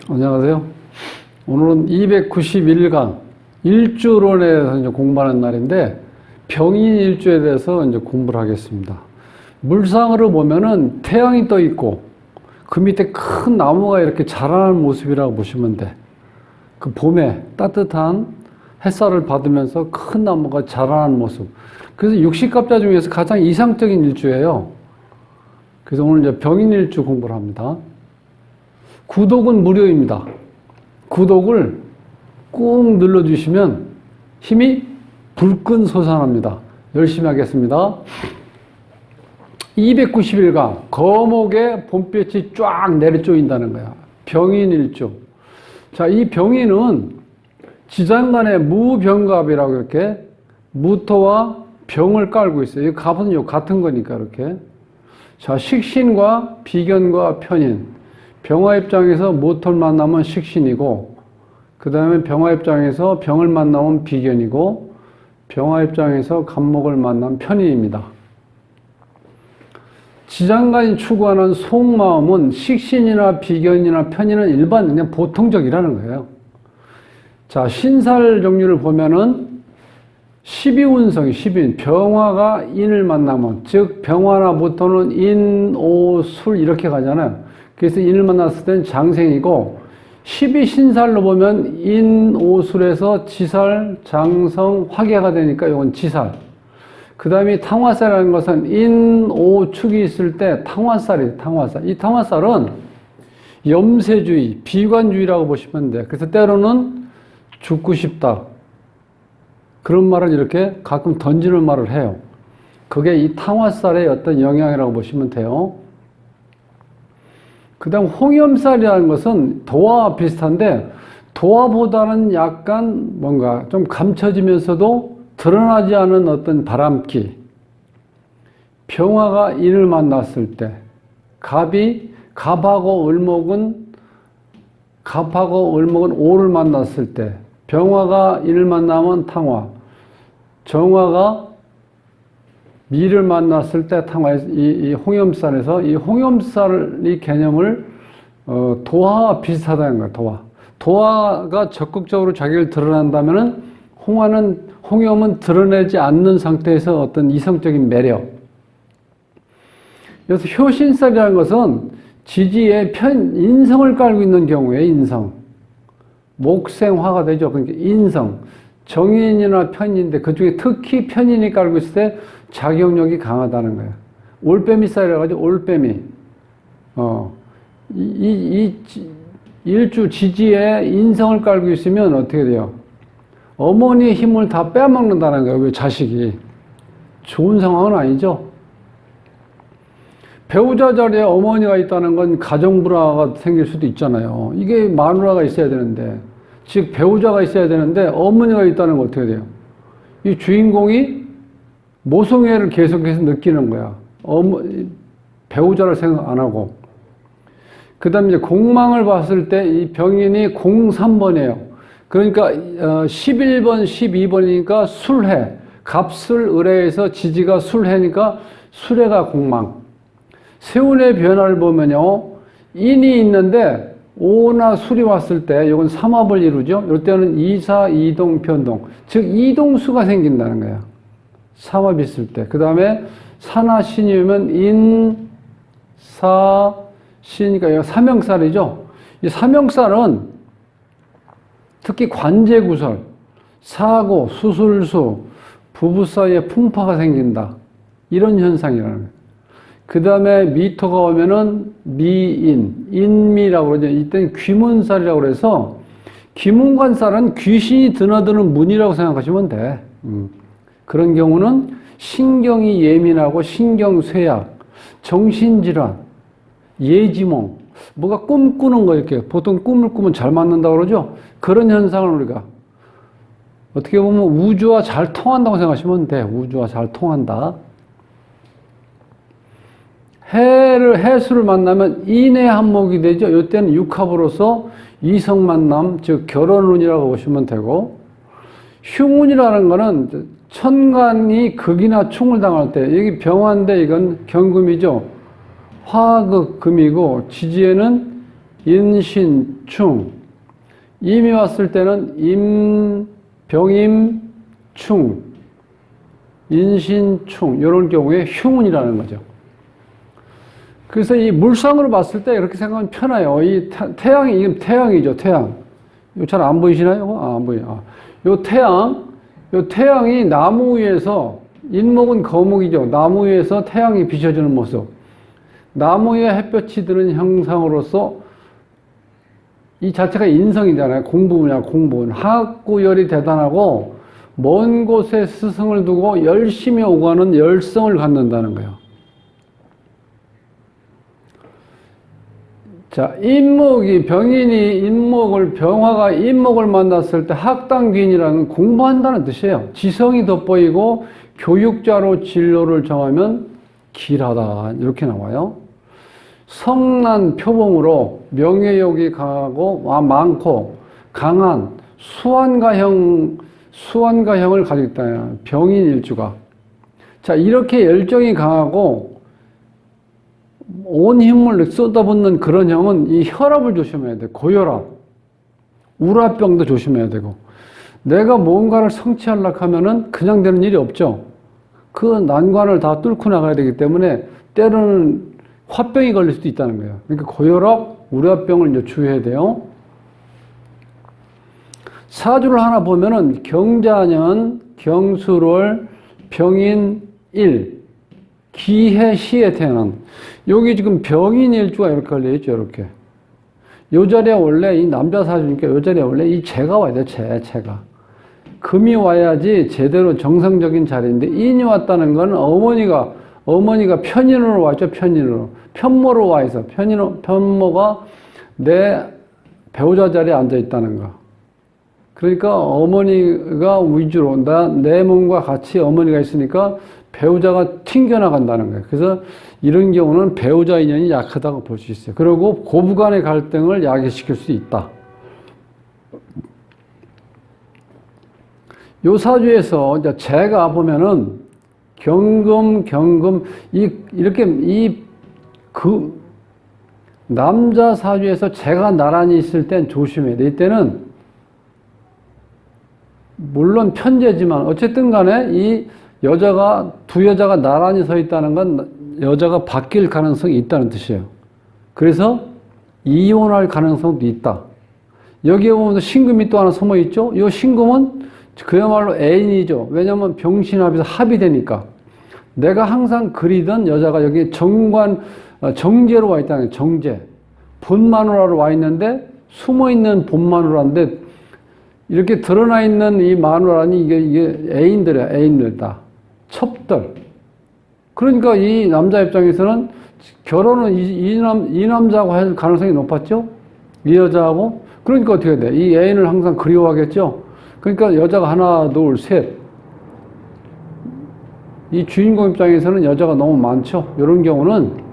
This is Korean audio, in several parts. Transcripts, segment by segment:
안녕하세요. 오늘은 291강 일주론에 대해서 이제 공부하는 날인데 병인일주에 대해서 이제 공부를 하겠습니다. 물상으로 보면은 태양이 떠 있고 그 밑에 큰 나무가 이렇게 자라는 모습이라고 보시면 돼. 그 봄에 따뜻한 햇살을 받으면서 큰 나무가 자라는 모습. 그래서 육식갑자 중에서 가장 이상적인 일주예요. 그래서 오늘 이제 병인일주 공부를 합니다. 구독은 무료입니다. 구독을 꾹 눌러주시면 힘이 불끈 솟아납니다. 열심히 하겠습니다. 291강 거목에 봄볕이 쫙 내리쪼인다는 거야. 병인일주. 자, 이 병인은 지장간에 무병갑이라고 이렇게 무토와 병을 깔고 있어요. 이 갑은 요 같은 거니까 이렇게. 자, 식신과 비견과 편인. 병화 입장에서 무토를 만나면 식신이고, 그 다음에 병화 입장에서 병을 만나면 비견이고, 병화 입장에서 갑목을 만나면 편인입니다. 지장간이 추구하는 속마음은 식신이나 비견이나 편인은 일반 그냥 보통적이라는 거예요. 자, 신살 종류를 보면은 12운성이 12인, 병화가 인을 만나면, 즉 병화나 무토는 인, 오, 술 이렇게 가잖아요. 그래서 인을 만났을 때는 장생이고, 12신살로 보면 인, 오, 술에서 지살, 장성, 화계가 되니까 이건 지살. 그 다음에 탕화살이라는 것은 인, 오, 축이 있을 때 탕화살이에요. 탕화살. 이 탕화살은 염세주의, 비관주의라고 보시면 돼요. 그래서 때로는 죽고 싶다. 그런 말을 이렇게 가끔 던지는 말을 해요. 그게 이 탕화살의 어떤 영향이라고 보시면 돼요. 그 다음 홍염살이라는 것은 도화와 비슷한데 도화보다는 약간 뭔가 좀 감춰지면서도 드러나지 않은 어떤 바람기. 병화가 인을 만났을 때 갑하고 을목은 오를 만났을 때 병화가 인을 만나면 탕화, 정화가 미를 만났을 때 탕화, 이 홍염살에서 이 홍염살의 개념을 도화와 비슷하다는 거예요. 도화가 적극적으로 자기를 드러난다면은 홍염은 드러내지 않는 상태에서 어떤 이성적인 매력. 그래서 효신살이라는 것은 지지에 인성을 깔고 있는 경우에 인성. 목생화가 되죠. 그러니까 인성. 정인이나 편인인데 그중에 특히 편인이 깔고 있을 때 작용력이 강하다는 거예요. 올빼미 쌀이라고 하죠. 올빼미. 일주 지지에 인성을 깔고 있으면 어떻게 돼요? 어머니의 힘을 다 빼먹는다는 거예요. 왜 자식이. 좋은 상황은 아니죠. 배우자 자리에 어머니가 있다는 건 가정불화가 생길 수도 있잖아요. 이게 마누라가 있어야 되는데, 즉 배우자가 있어야 되는데 어머니가 있다는 건 어떻게 돼요? 이 주인공이 모성애를 계속해서 느끼는 거야. 배우자를 생각 안 하고. 그 다음에 이제 공망을 봤을 때 이 병인이 03번이에요. 그러니까 11번, 12번이니까 술해. 갑술, 을해에서 지지가 술해니까 술해가 공망. 세운의 변화를 보면요. 인이 있는데 오나 술이 왔을 때 이건 삼합을 이루죠. 이럴 때는 이사, 이동, 변동. 즉 이동수가 생긴다는 거야. 삼합이 있을 때. 그 다음에 사나 신이면 인, 사, 신이니까 이거 삼형살이죠. 이 삼형살은 특히 관제구설, 사고, 수술수, 부부 사이에 풍파가 생긴다. 이런 현상이라는 거예요. 그 다음에 미토가 오면은 미인, 인미라고 그러죠. 이때는 귀문살이라고 그래서 귀문관살은 귀신이 드나드는 문이라고 생각하시면 돼. 그런 경우는 신경이 예민하고 신경쇠약, 정신질환, 예지몽, 뭐가 꿈꾸는 거 이렇게 보통 꿈을 꾸면 잘 맞는다고 그러죠. 그런 현상을 우리가 어떻게 보면 우주와 잘 통한다고 생각하시면 돼. 우주와 잘 통한다. 해수를 만나면 인의 한목이 되죠. 이때는 육합으로서 이성 만남, 즉 결혼운이라고 보시면 되고, 흉운이라는 거는 천간이 극이나 충을 당할 때, 여기 병화인데 이건 경금이죠. 화극 금이고 지지에는 인신충. 임이 왔을 때는 병임충, 인신충 이런 경우에 흉운이라는 거죠. 그래서 이 물상으로 봤을 때 이렇게 생각하면 편해요. 이 태양이, 이게 태양이죠, 태양. 이거 잘 안 보이시나요? 안 보여요. 요 태양이 나무 위에서, 인목은 거목이죠. 나무 위에서 태양이 비춰주는 모습. 나무에 햇볕이 드는 형상으로서 이 자체가 인성이잖아요. 공부는. 학구열이 대단하고 먼 곳에 스승을 두고 열심히 오가는 열성을 갖는다는 거예요. 자, 병화가 인목을 만났을 때 학당귀인이라는 공부한다는 뜻이에요. 지성이 돋보이고 교육자로 진로를 정하면 길하다. 이렇게 나와요. 성난 표범으로 명예욕이 강하고 많고 강한 수완가형을 가지고 있다. 병인일주가. 자, 이렇게 열정이 강하고 온 힘을 쏟아붓는 그런 형은 이 혈압을 조심해야 돼. 고혈압, 우라병도 조심해야 되고. 내가 뭔가를 성취하려고 하면은 그냥 되는 일이 없죠. 그 난관을 다 뚫고 나가야 되기 때문에 때로는 화병이 걸릴 수도 있다는 거예요. 그러니까 고혈압, 우라병을 이제 주의해야 돼요. 사주를 하나 보면은 경자년, 경술월, 병인일, 기해시에 태어난, 여기 지금 병인일주가 이렇게 걸려있죠, 이렇게. 요 자리에 원래 이 남자 사주니까 요 자리에 원래 이 재가 와야 돼, 재가. 금이 와야지 제대로 정상적인 자리인데, 인이 왔다는 건 어머니가 편인으로 왔죠, 편인으로. 편모로 와 있어. 편모가 내 배우자 자리에 앉아 있다는 거. 그러니까 어머니가 위주로, 내 몸과 같이 어머니가 있으니까 배우자가 튕겨나간다는 거예요. 그래서 이런 경우는 배우자 인연이 약하다고 볼 수 있어요. 그리고 고부간의 갈등을 야기시킬 수 있다. 요 사주에서 이제 재가 보면은 경금, 남자 사주에서 재가 나란히 있을 땐 조심해야 돼. 이때는, 물론 편재지만, 어쨌든 간에 두 여자가 나란히 서 있다는 건 여자가 바뀔 가능성이 있다는 뜻이에요. 그래서 이혼할 가능성도 있다. 여기에 보면 신금이 또 하나 숨어 있죠? 이 신금은 그야말로 애인이죠. 왜냐면 병신합에서 합이 되니까. 내가 항상 그리던 여자가 여기 정제로 와 있다는 거예요. 정제. 본마누라로 와 있는데 숨어있는 본마누라인데 이렇게 드러나 있는 이 마누라니 이게 애인들이야. 애인들 다. 첩들. 그러니까 이 남자 입장에서는 결혼은 이 남자하고 할 가능성이 높았죠? 이 여자하고. 그러니까 어떻게 돼? 이 애인을 항상 그리워하겠죠? 그러니까 여자가 하나, 둘, 셋. 이 주인공 입장에서는 여자가 너무 많죠. 이런 경우는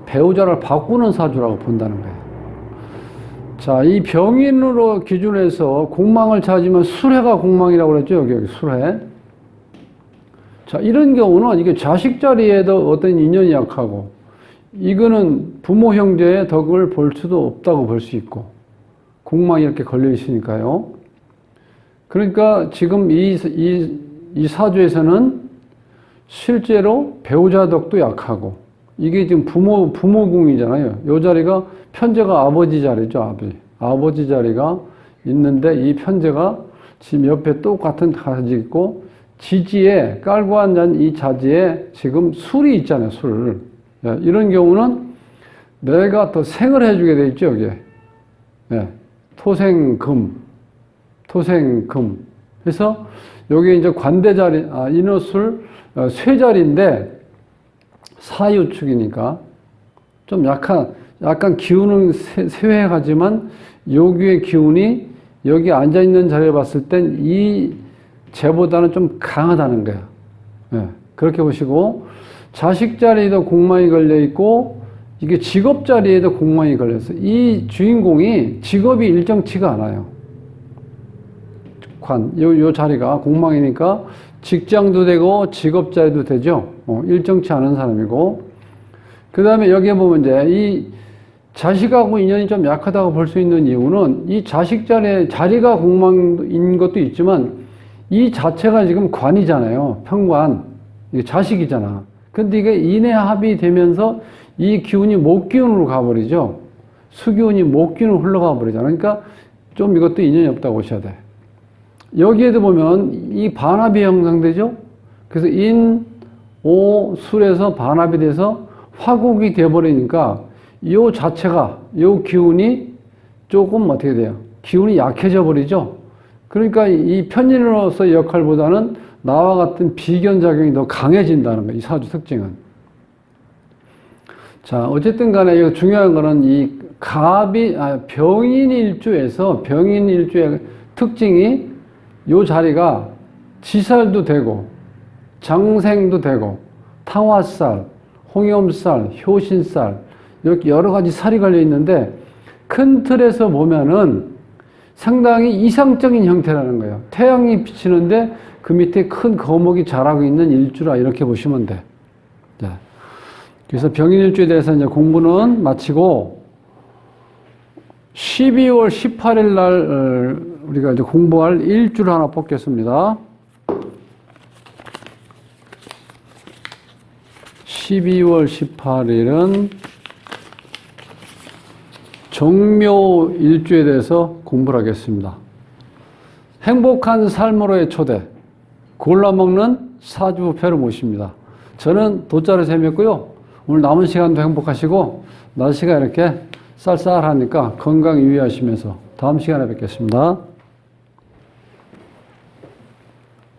배우자를 바꾸는 사주라고 본다는 거예요. 자, 이 병인으로 기준해서 공망을 찾으면 술해가 공망이라고 그랬죠. 여기 술해. 자, 이런 경우는 이게 자식 자리에도 어떤 인연이 약하고, 이거는 부모 형제의 덕을 볼 수도 없다고 볼 수 있고, 공망이 이렇게 걸려 있으니까요. 그러니까 지금 이 사주에서는 실제로 배우자 덕도 약하고, 이게 지금 부모궁이잖아요. 이 자리가 편제가 아버지 자리죠, 아버지 자리가 있는데, 이 편제가 지금 옆에 똑같은 가지 있고, 지지에, 깔고 앉은 이 자지에 지금 술이 있잖아요, 술. 이런 경우는 내가 더 생을 해주게 돼 있죠, 여기에. 토생금. 그래서 여기 이제 관대자리, 인허술, 쇠자리인데, 사유축이니까 좀 약간 기운은 쇠해가지만 여기의 기운이 여기 앉아있는 자리에 봤을 땐 이 쟤보다는 좀 강하다는 거야. 그렇게 보시고, 자식 자리에도 공망이 걸려있고, 이게 직업 자리에도 공망이 걸려있어요. 이 주인공이 직업이 일정치가 않아요. 요 자리가 공망이니까 직장도 되고 직업 자리도 되죠. 일정치 않은 사람이고. 그 다음에 여기에 보면 이제 자식하고 인연이 좀 약하다고 볼 수 있는 이유는 이 자식 자리가 공망인 것도 있지만 이 자체가 지금 관이잖아요. 편관. 이게 자식이잖아. 근데 이게 인해합이 되면서 이 기운이 목기운으로 가버리죠. 수기운이 목기운으로 흘러가 버리잖아. 그러니까 좀 이것도 인연이 없다고 보셔야 돼. 여기에도 보면 이 반합이 형성되죠. 그래서 인, 오, 술에서 반합이 돼서 화국이 되어버리니까 이 자체가, 이 기운이 조금 어떻게 돼요? 기운이 약해져 버리죠. 그러니까 이 편인으로서의 역할보다는 나와 같은 비견작용이 더 강해진다는 거예요. 이 사주 특징은. 자, 어쨌든 간에 이거 중요한 거는 이 병인일주에서 병인일주의 특징이 요 자리가 지살도 되고 장생도 되고 탕화살, 홍염살, 효신살 이렇게 여러 가지 살이 걸려 있는데 큰 틀에서 보면은 상당히 이상적인 형태라는 거예요. 태양이 비치는데 그 밑에 큰 거목이 자라고 있는 일주라 이렇게 보시면 돼. 자, 그래서 병인일주에 대해서 이제 공부는 마치고 12월 18일 날 우리가 이제 공부할 일주를 하나 뽑겠습니다. 12월 18일은 정묘 일주에 대해서 공부를 하겠습니다. 행복한 삶으로의 초대, 골라먹는 사주부패를 모십니다. 저는 도자를 재미있고요. 오늘 남은 시간도 행복하시고 날씨가 이렇게 쌀쌀하니까 건강 유의하시면서 다음 시간에 뵙겠습니다.